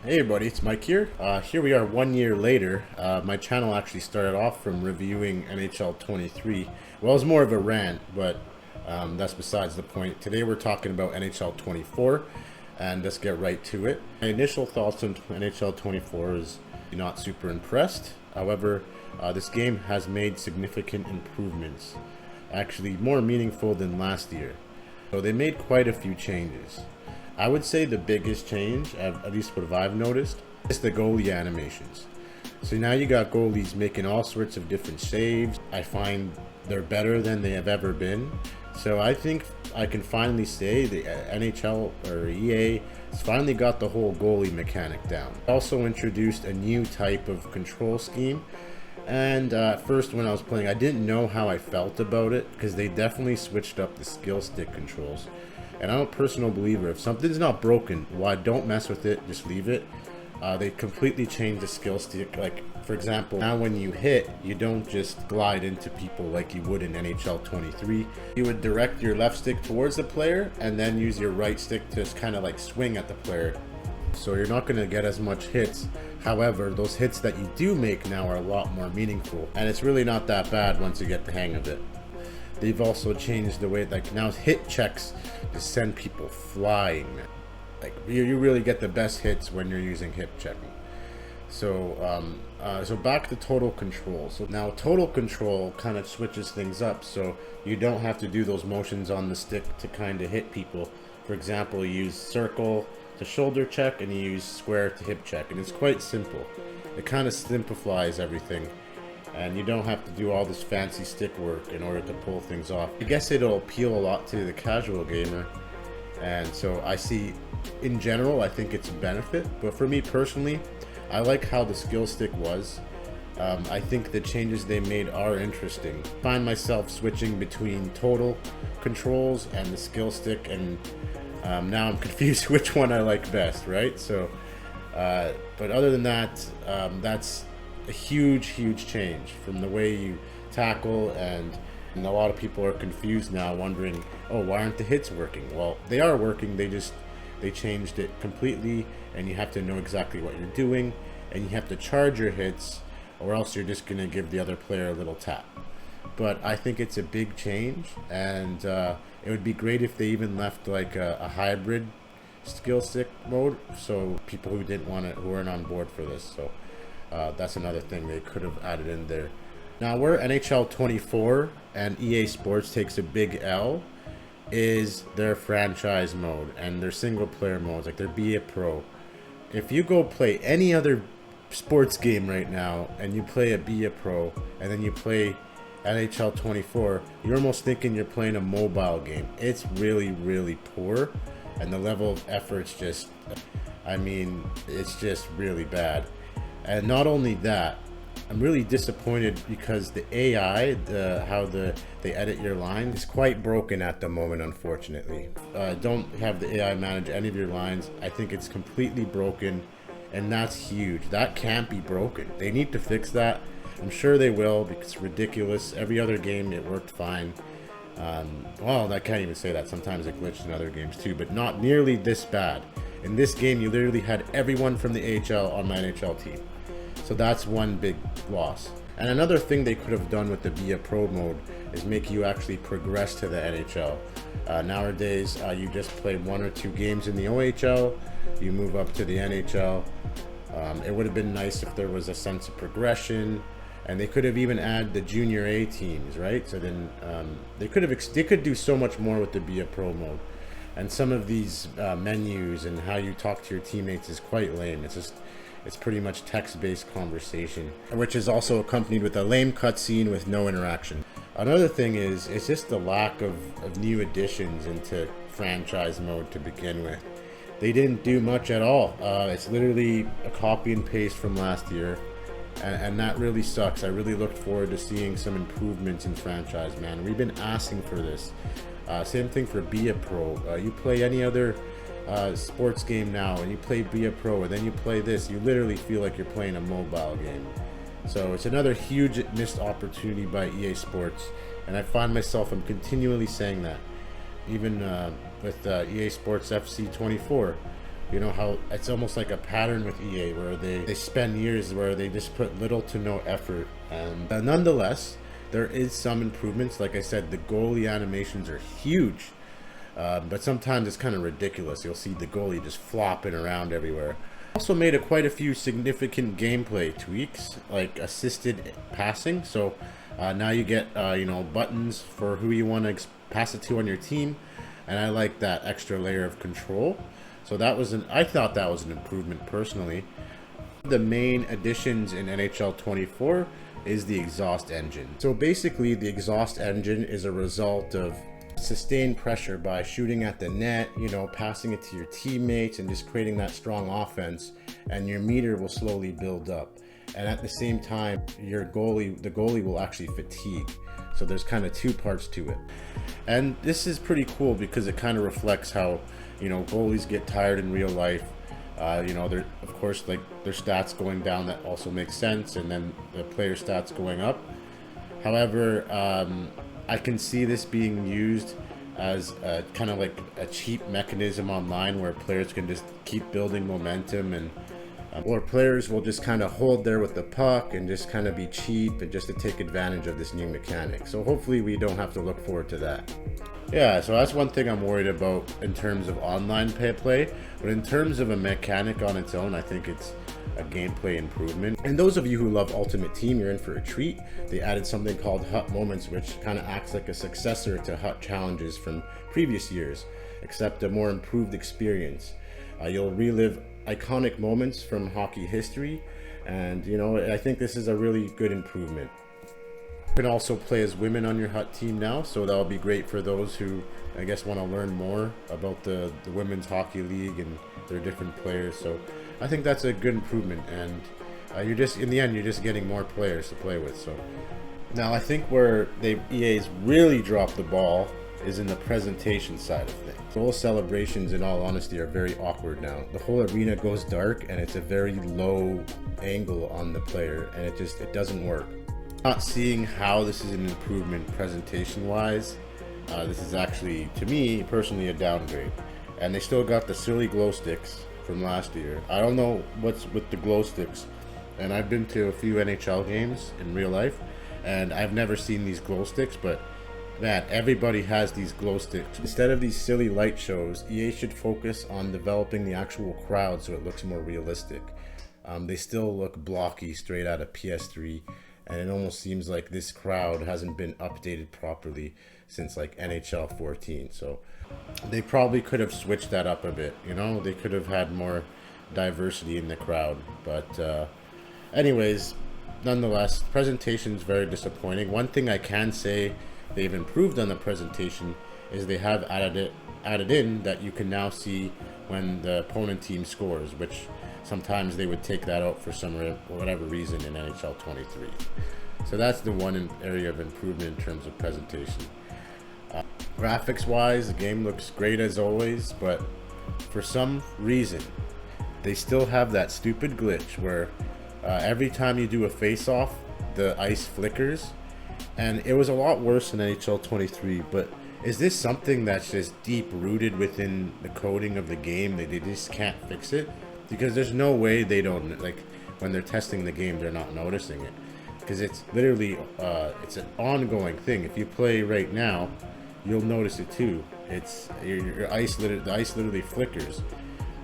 Hey everybody, it's Mike here. Here we are 1 year later. My channel actually started off from reviewing NHL 23. Well, it was more of a rant, but that's besides the point. Today we're talking about NHL 24, and let's get right to it. My initial thoughts on NHL 24 is not super impressed. However, this game has made significant improvements, actually more meaningful than last year. So they made quite a few changes. I would say the biggest change, at least what I've noticed, is the goalie animations. So now you got goalies making all sorts of different saves. I find they're better than they have ever been. So I think I can finally say the NHL or EA has finally got the whole goalie mechanic down. Also introduced a new type of control scheme. And at first when I was playing, I didn't know how I felt about it because they definitely switched up the skill stick controls. And I'm a personal believer, if something's not broken, why don't mess with it, just leave it. They completely changed the skill stick. Like, for example, now when you hit, you don't just glide into people like you would in NHL 23. You would direct your left stick towards the player and then use your right stick to kind of like swing at the player. So you're not going to get as much hits. However, those hits that you do make now are a lot more meaningful. And it's really not that bad once you get the hang of it. They've also changed the way, like now hit checks to send people flying. Like you really get the best hits when you're using hip checking. So so back to total control. So now total control kind of switches things up. So you don't have to do those motions on the stick to kind of hit people. For example, you use circle to shoulder check and you use square to hip check, and it's quite simple. It kind of simplifies everything. And you don't have to do all this fancy stick work in order to pull things off. I guess it'll appeal a lot to the casual gamer. And so I see, in general, I think it's a benefit. But for me personally, I like how the skill stick was. I think the changes they made are interesting. I find myself switching between total controls and the skill stick. And now I'm confused which one I like best, right? So, but other than that, that's a huge change from the way you tackle, and a lot of people are confused now, wondering, oh, why aren't the hits working? Well, they are working. They changed it completely, and you have to know exactly what you're doing, and you have to charge your hits, or else you're just gonna give the other player a little tap. But I think it's a big change, and it would be great if they even left like a hybrid skill stick mode, so people who didn't want it, who weren't on board for this. So that's another thing they could have added in there. Now, where NHL 24 and EA Sports takes a big L is their franchise mode and their single player modes, like their Be a Pro. If you go play any other sports game right now and you play a Be a Pro and then you play NHL 24, you're almost thinking you're playing a mobile game. It's really poor, and the level of effort's just, I mean, it's just really bad. And not only that, I'm really disappointed because the AI, they edit your lines, is quite broken at the moment, unfortunately. Don't have the AI manage any of your lines. I think it's completely broken, and that's huge. That can't be broken. They need to fix that. I'm sure they will, because it's ridiculous. Every other game, it worked fine. Well, I can't even say that. Sometimes it glitched in other games too, but not nearly this bad. In this game, you literally had everyone from the AHL on my NHL team. So that's one big loss. And another thing they could have done with the Be a Pro mode is make you actually progress to the NHL. Nowadays, you just play 1 or 2 games in the OHL, you move up to the NHL. It would have been nice if there was a sense of progression, and they could have even added the Junior A teams, right? So then they could do so much more with the Be a Pro mode. And some of these menus and how you talk to your teammates is quite lame. It's pretty much text-based conversation, which is also accompanied with a lame cutscene with no interaction. Another thing is, it's just the lack of new additions into franchise mode to begin with. They didn't do much at all. It's literally a copy and paste from last year, and that really sucks. I really looked forward to seeing some improvements in franchise, man. We've been asking for this. Same thing for Be a Pro. You play any other sports game now and you play Be a Pro and then you play this, you literally feel like you're playing a mobile game. So it's another huge missed opportunity by EA Sports, and I find myself, I'm continually saying that, even with EA Sports FC 24. You know how it's almost like a pattern with EA where they spend years where they just put little to no effort. And nonetheless, there is some improvements. Like I said, the goalie animations are huge, but sometimes it's kind of ridiculous. You'll see the goalie just flopping around everywhere. Also made quite a few significant gameplay tweaks, like assisted passing. So now you get buttons for who you want to pass it to on your team, and I like that extra layer of control. So I thought that was an improvement personally. The main additions in NHL 24 is the exhaust engine. So basically the exhaust engine is a result of sustained pressure by shooting at the net, passing it to your teammates and just creating that strong offense, and your meter will slowly build up. And at the same time, the goalie will actually fatigue. So there's kind of two parts to it. And this is pretty cool because it kind of reflects how goalies get tired in real life. They're, of course, like their stats going down, that also makes sense, and then the player stats going up. However, I can see this being used as kind of like a cheap mechanism online where players can just keep building momentum, and or players will just kind of hold there with the puck and just kind of be cheap and just to take advantage of this new mechanic. So hopefully we don't have to look forward to that. Yeah, so that's one thing I'm worried about in terms of online play, but in terms of a mechanic on its own, I think it's a gameplay improvement. And those of you who love Ultimate Team, you're in for a treat. They added something called Hut Moments, which kind of acts like a successor to Hut Challenges from previous years, except a more improved experience. You'll relive iconic moments from hockey history, and I think this is a really good improvement. You can also play as women on your Hut team now, so that'll be great for those who, I guess, want to learn more about the women's hockey league and their different players. So I think that's a good improvement, and in the end you're just getting more players to play with. So now I think where EA's really dropped the ball is in the presentation side of things. Those celebrations, in all honesty, are very awkward now. The whole arena goes dark and it's a very low angle on the player, and it doesn't work. Not seeing how this is an improvement presentation wise. This is actually, to me personally, a downgrade. And they still got the silly glow sticks from last year. I don't know what's with the glow sticks, and I've been to a few NHL games in real life and I've never seen these glow sticks, but man, everybody has these glow sticks. Instead of these silly light shows, EA should focus on developing the actual crowd so it looks more realistic. They still look blocky straight out of PS3, and it almost seems like this crowd hasn't been updated properly since like NHL 14. So they probably could have switched that up a bit, they could have had more diversity in the crowd. But anyways, nonetheless, presentation is very disappointing. One thing I can say they've improved on the presentation is they have added in that you can now see when the opponent team scores, which sometimes they would take that out for whatever reason in NHL 23. So that's the one area of improvement in terms of presentation. Graphics wise, the game looks great as always, but for some reason they still have that stupid glitch where every time you do a face-off, the ice flickers. And it was a lot worse in NHL 23, but is this something that's just deep rooted within the coding of the game that they just can't fix it? Because there's no way they don't, like, when they're testing the game, they're not noticing it. Because it's literally, it's an ongoing thing. If you play right now, you'll notice it too. It's the ice literally flickers.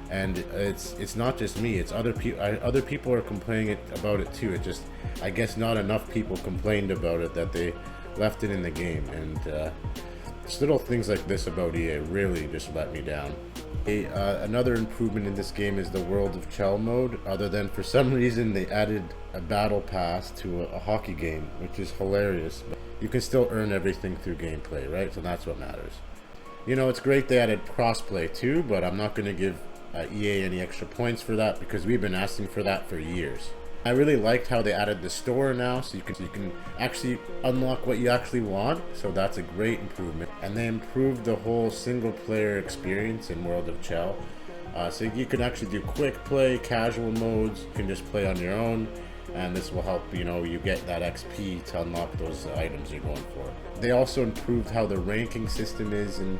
And it's not just me, it's other people are complaining about it too. It just, I guess not enough people complained about it that they left it in the game. And just little things like this about EA really just let me down. Another improvement in this game is the World of Chell mode, other than for some reason they added a battle pass to a hockey game, which is hilarious. But you can still earn everything through gameplay, right? So that's what matters. It's great they added crossplay too, but I'm not going to give EA any extra points for that because we've been asking for that for years. I really liked how they added the store now, so you can actually unlock what you actually want, so that's a great improvement. And they improved the whole single player experience in World of Chell. So you can actually do quick play, casual modes, you can just play on your own, and this will help you get that XP to unlock those items you're going for. They also improved how the ranking system is in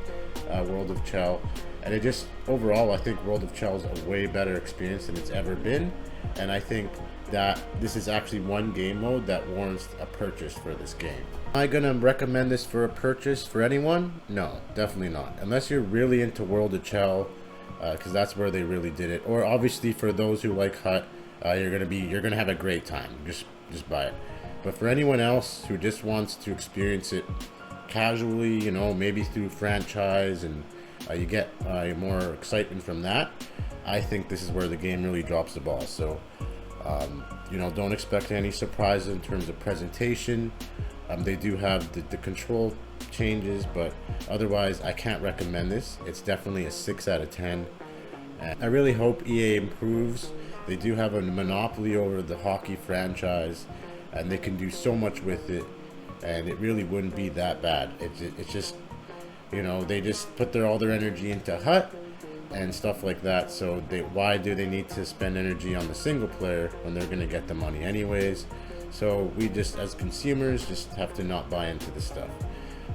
World of Chell, and it just overall, I think World of Chell is a way better experience than it's ever been, and I think that this is actually one game mode that warrants a purchase for this game. Am I gonna recommend this for a purchase for anyone? No, definitely not, unless you're really into World of Chell, because that's where they really did it. Or obviously for those who like Hut, you're gonna have a great time. Just buy it. But for anyone else who just wants to experience it casually, you know, maybe through franchise, and you get more excitement from that, I think this is where the game really drops the ball. So you know, don't expect any surprises in terms of presentation. They do have the control changes, but otherwise I can't recommend this. It's definitely a 6 out of 10. And I really hope EA improves. They do have a monopoly over the hockey franchise, and they can do so much with it, and it really wouldn't be that bad. It's just, you know, they just put all their energy into Hut and stuff like that, so why do they need to spend energy on the single player when they're going to get the money anyways? So we just, as consumers, just have to not buy into this stuff.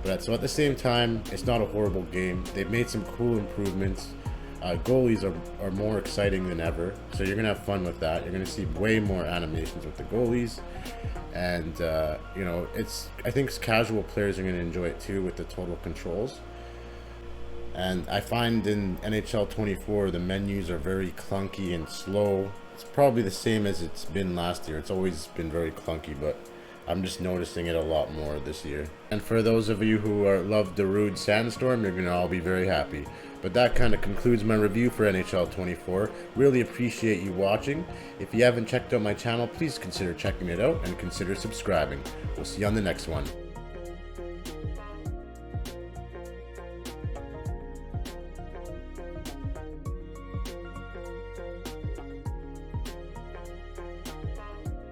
But so at the same time, it's not a horrible game. They've made some cool improvements. Goalies are more exciting than ever, so you're gonna have fun with that. You're gonna see way more animations with the goalies, and you know, I think casual players are gonna enjoy it too with the total controls. And I find in NHL 24 the menus are very clunky and slow. It's probably the same as it's been last year. It's always been very clunky, but I'm just noticing it a lot more this year. And for those of you who love Darude Sandstorm, you're gonna all be very happy. But that kind of concludes my review for NHL 24. Really appreciate you watching. If you haven't checked out my channel, please consider checking it out and consider subscribing. We'll see you on the next one.